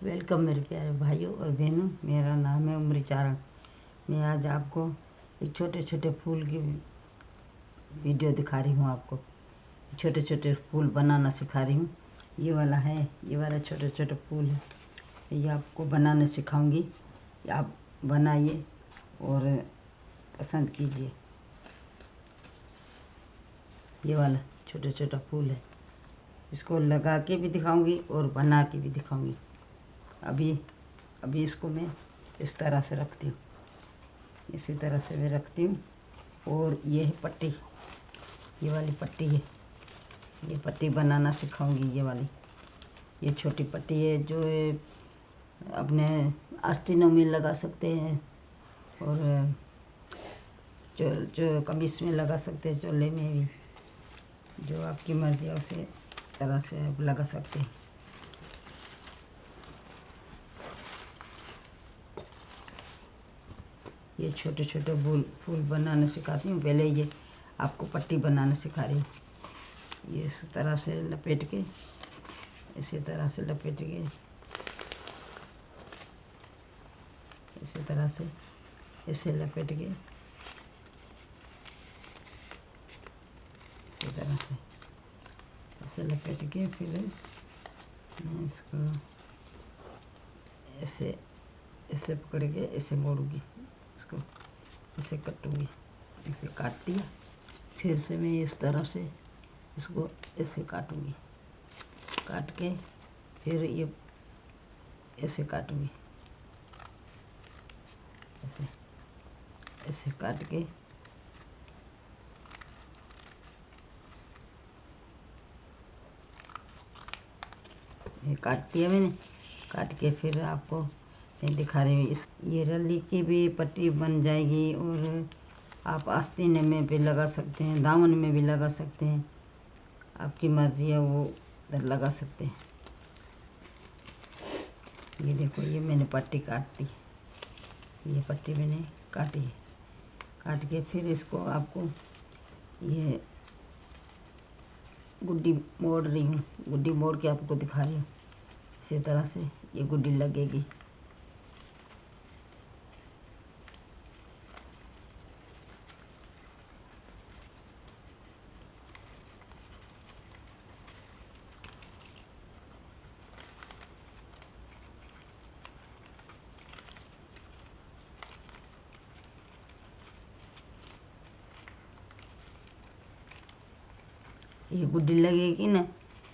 Welcome मेरे प्यारे भाइयों और बहनों। मेरा नाम है उम्रचारण। मैं आज आपको एक छोटे छोटे फूल की वीडियो दिखा रही हूँ। आपको छोटे छोटे फूल बनाना सिखा रही हूँ। ये वाला है, ये वाला छोटे छोटे फूल है, ये आपको बनाना सिखाऊंगी। आप बनाइए और पसंद कीजिए। ये वाला छोटा छोटा फूल है, इसको लगा के भी दिखाऊंगी और बना के भी दिखाऊंगी। अभी इसको मैं इस तरह से रखती हूँ, इसी तरह से मैं रखती हूँ। और ये है पट्टी, ये वाली पट्टी है, ये पट्टी बनाना सिखाऊंगी। ये वाली, ये छोटी पट्टी है जो अपने आस्तीनों में लगा सकते हैं और जो कमीज में लगा सकते हैं, चोले में भी, जो आपकी मर्जी है उसे तरह से आप लगा सकते हैं। ये छोटे छोटे फूल बनाना सिखाती हूँ। पहले ये आपको पट्टी बनाना सिखा रही हूँ। ये इस तरह से लपेट के, इसी तरह से लपेट के, इसी तरह से इसे लपेट के, इसी तरह से इसे लपेट के फिर मैं इसको ऐसे ऐसे पकड़ के ऐसे मोड़ूंगी, इसको ऐसे कटूंगी, ऐसे काट दिया। फिर से मैं इस तरह से इसको ऐसे काटूंगी, काट के फिर ये ऐसे काटूंगी, ऐसे ऐसे काट के ये काट दिया मैंने। काट के फिर आपको मैं दिखा रही हूँ। ये रली की भी पट्टी बन जाएगी और आप आस्तीने में भी लगा सकते हैं, दामन में भी लगा सकते हैं, आपकी मर्जी है वो उधर लगा सकते हैं। ये देखो, ये मैंने पट्टी काट दी, ये पट्टी मैंने काटी है। काट के फिर इसको आपको ये गुड्डी मोड़ रही हूँ, गुड्डी मोड़ के आपको दिखा रही हूँ। इसी तरह से ये गुड्डी लगेगी। ये गुड्डी लगेगी ना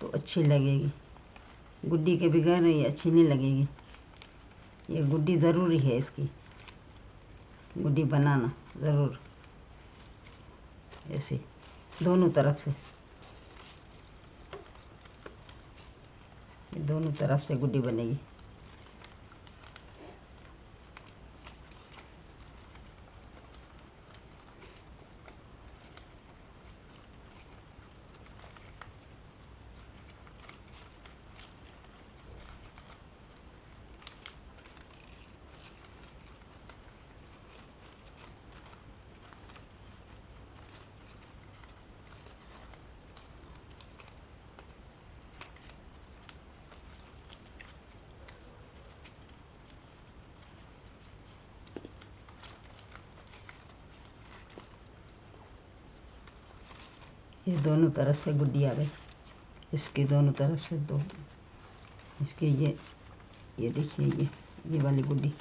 तो अच्छी लगेगी, गुड्डी के बगैर ये अच्छी नहीं लगेगी। ये गुड्डी ज़रूरी है, इसकी गुड्डी बनाना ज़रूर, ऐसे दोनों तरफ से, दोनों तरफ से गुड्डी बनेगी। ये दोनों तरफ से गुड्डी आ गई, इसके दोनों तरफ से दो, इसके ये देखिए, ये वाली गुड्डी,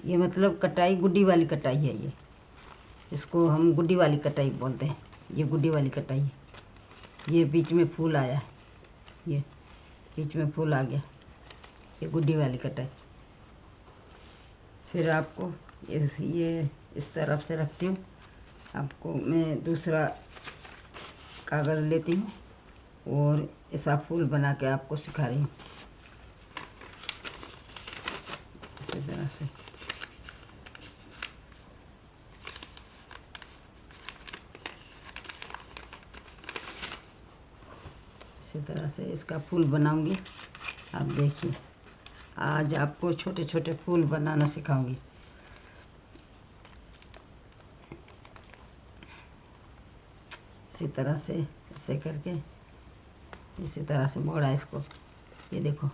ये मतलब कटाई गुड्डी वाली कटाई है। ये इसको हम गुड्डी वाली कटाई बोलते हैं। ये गुड्डी वाली कटाई है। ये बीच में फूल आया है, ये बीच में फूल आ गया, ये गुड्डी वाली कटाई। फिर आपको ये इस तरफ से रखती हूँ। आपको मैं दूसरा कागज़ लेती हूँ और ऐसा फूल बना के आपको सिखा रही हूँ। इसी तरह से इसी तरह से इसका फूल बनाऊंगी। आप देखिए, आज आपको छोटे छोटे फूल बनाना सिखाऊंगी। इसी तरह से ऐसे करके इसी तरह से मोड़ा इसको, ये देखो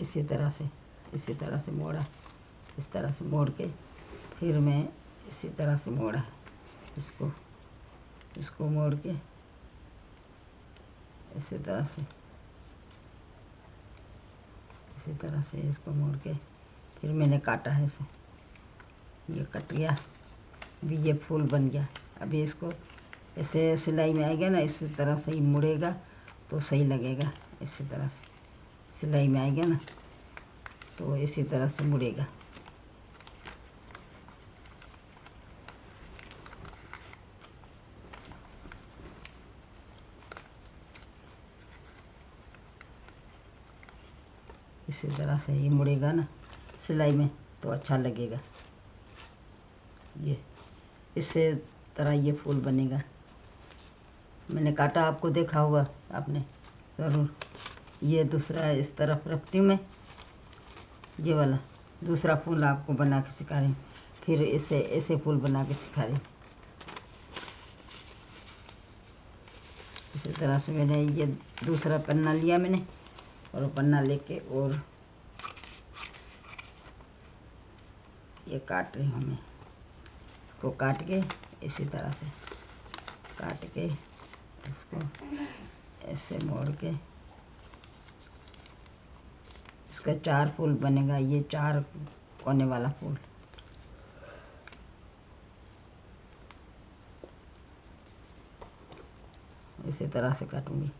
इसी तरह से मोड़ा, इस तरह से मोड़ के फिर मैं इसी तरह से मोड़ा इसको मोड़ के इसी तरह से इसको मोड़ के फिर मैंने काटा है इसे, ये कट गया। अभी ये फूल बन गया। अभी इसको ऐसे सिलाई में आएगा ना, इसी तरह से ही मुड़ेगा तो सही लगेगा। इसी तरह से सिलाई में आएगा ना तो इसी तरह से मुड़ेगा। इसी तरह से ये मुड़ेगा ना सिलाई में तो अच्छा लगेगा। ये इसी तरह ये फूल बनेगा। मैंने काटा, आपको देखा होगा आपने ज़रूर। ये दूसरा इस तरफ रखती हूँ मैं, ये वाला दूसरा फूल आपको बना के सिखा रही हूँ। फिर इसे ऐसे फूल बना के सिखा रही हूँ। इसी तरह से मैंने ये दूसरा पन्ना लिया मैंने, और वो पन्ना लेके और ये काट रही हूँ मैं। इसको काट के इसी तरह से काट के इसको ऐसे मोड़ के इसका 4 फूल बनेगा। ये 4 कोने वाला फूल। इसी तरह से काटूंगी।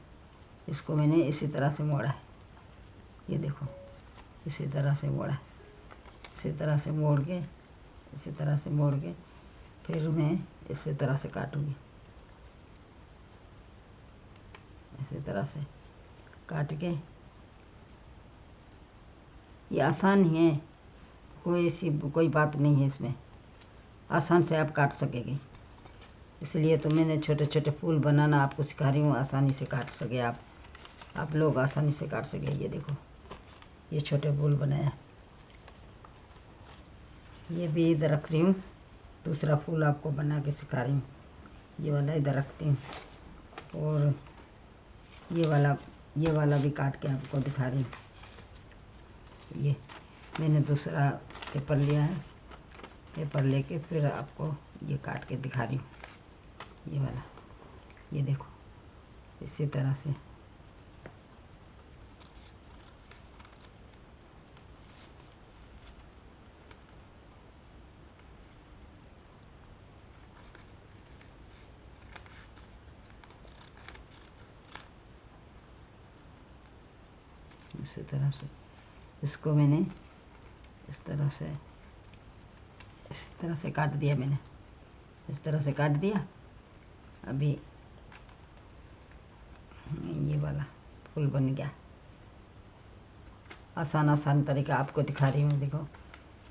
इसको मैंने इसी तरह से मोड़ा है, ये देखो इसी तरह से मोड़ा है। इसी तरह से मोड़ के इसी तरह से मोड़ के फिर मैं इसी तरह से काटूंगी। इसी तरह से काट के, ये आसान ही है, कोई बात नहीं है इसमें, आसान से आप काट सकेंगे। इसलिए तो मैंने छोटे छोटे फूल बनाना आपको सिखा रही हूँ, आसानी से काट सके आप लोग आसानी से काट सके। ये देखो ये छोटे फूल बनाया। ये भी इधर रख रही हूँ, दूसरा फूल आपको बना के सिखा रही हूँ। ये वाला इधर रखती हूँ, और ये वाला भी काट के आपको दिखा रही हूँ। ये मैंने दूसरा पेपर लिया है, पेपर लेके फिर आपको ये काट के दिखा रही हूँ। ये वाला, ये देखो इसी तरह से इसको मैंने इस तरह से काट दिया। मैंने इस तरह से काट दिया। अभी ये वाला फूल बन गया। आसान तरीका आपको दिखा रही हूँ। देखो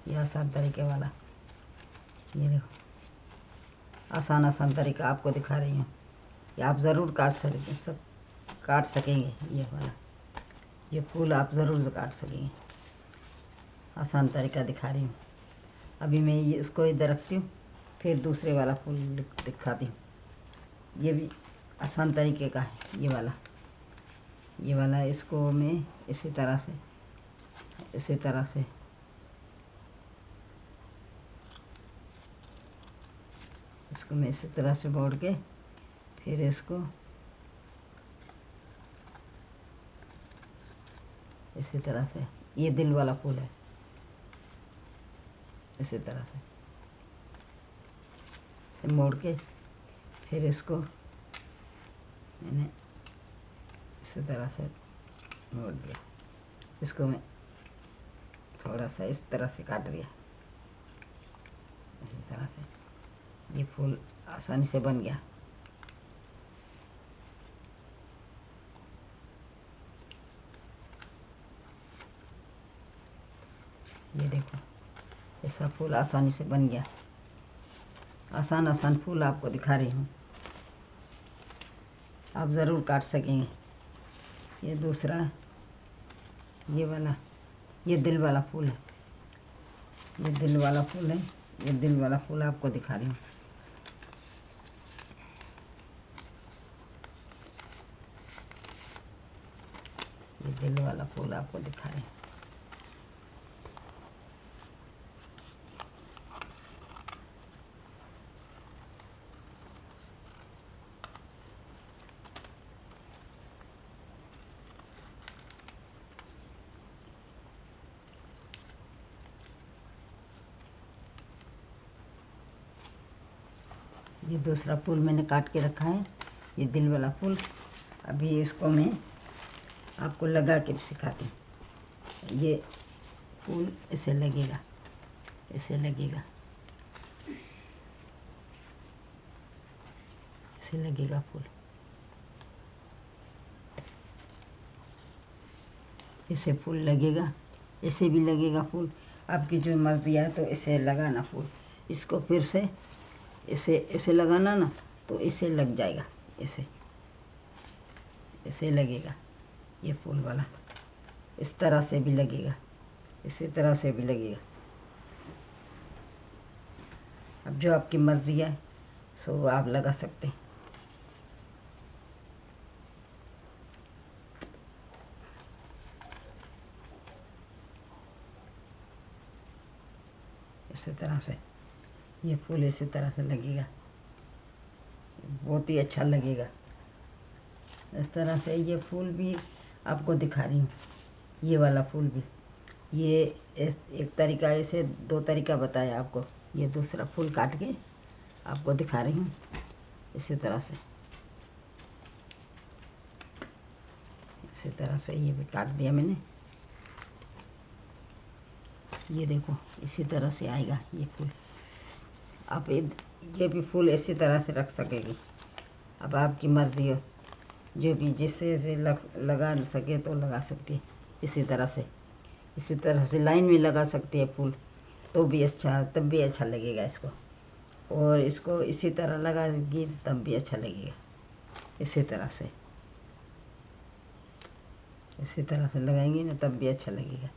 ये आसान तरीके वाला, ये देखो आसान तरीका आपको दिखा रही हूँ। ये आप ज़रूर काट सकेंगे। ये वाला ये फूल आप ज़रूर काट सकेंगे। आसान तरीका दिखा रही हूँ। अभी मैं ये इसको इधर रखती हूँ, फिर दूसरे वाला फूल दिखाती हूँ। ये भी आसान तरीके का है। ये वाला इसको मैं इसी तरह से इसको मैं इसी तरह से मोड़ के फिर इसको इसी तरह से, ये दिल वाला फूल है, इसी तरह से मोड़ के फिर इसको मैंने इसी तरह से मोड़ दिया। इसको मैं थोड़ा सा इस तरह से काट दिया। इसी तरह से ये फूल आसानी से बन गया। ये देखो ऐसा फूल आसानी से बन गया। आसान फूल आपको दिखा रही हूँ, आप ज़रूर काट सकेंगे। ये दूसरा, ये वाला, ये दिल वाला फूल है। ये दिल वाला फूल है। ये दिल वाला फूल आपको दिखा रही हूँ। दिल वाला फूल आपको दिखा रहे हैं। ये दूसरा फूल मैंने काट के रखा है, ये दिल वाला फूल। अभी इसको मैं आपको लगा के सिखाती हूँ। ये फूल ऐसे लगेगा, ऐसे लगेगा, ऐसे लगेगा फूल, ऐसे फूल लगेगा, ऐसे भी लगेगा फूल। आपकी जो मर्जी है तो ऐसे लगाना फूल। इसको फिर से ऐसे ऐसे लगाना ना, तो ऐसे लग जाएगा, ऐसे ऐसे लगेगा ये फूल वाला। इस तरह से भी लगेगा, इसी तरह से भी लगेगा। अब जो आपकी मर्जी है सो आप लगा सकते हैं। इसी तरह से ये फूल इसी तरह से लगेगा, बहुत ही अच्छा लगेगा। इस तरह से ये फूल भी आपको दिखा रही हूँ, ये वाला फूल भी। ये एक तरीका, ऐसे दो तरीका बताया आपको। ये दूसरा फूल काट के आपको दिखा रही हूँ इसी तरह से। इसी तरह से ये भी काट दिया मैंने। ये देखो इसी तरह से आएगा ये फूल। आप ये भी फूल इसी तरह से रख सकेगी। अब आपकी मर्जी हो, जो भी जिससे से लगा सके तो लगा सकती है। इसी तरह से लाइन में लगा सकती है फूल, तो भी अच्छा, तब भी अच्छा लगेगा इसको। और इसको इसी तरह लगाएगी तब भी अच्छा लगेगा। इसी तरह से लगाएंगे ना तब भी अच्छा लगेगा।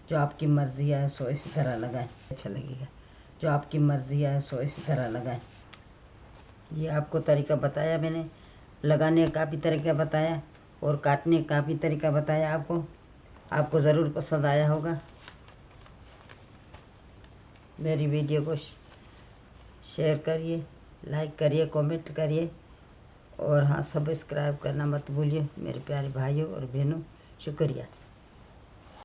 जो आपकी मर्जी है सो इसी तरह लगाएं, अच्छा लगेगा। जो आपकी मर्जी है सो इसी तरह लगाएं। ये आपको तरीका बताया मैंने, लगाने का भी तरीका बताया और काटने का भी तरीका बताया आपको ज़रूर पसंद आया होगा। मेरी वीडियो को शेयर करिए, लाइक करिए, कमेंट करिए और हाँ, सब्सक्राइब करना मत भूलिए मेरे प्यारे भाइयों और बहनों। शुक्रिया।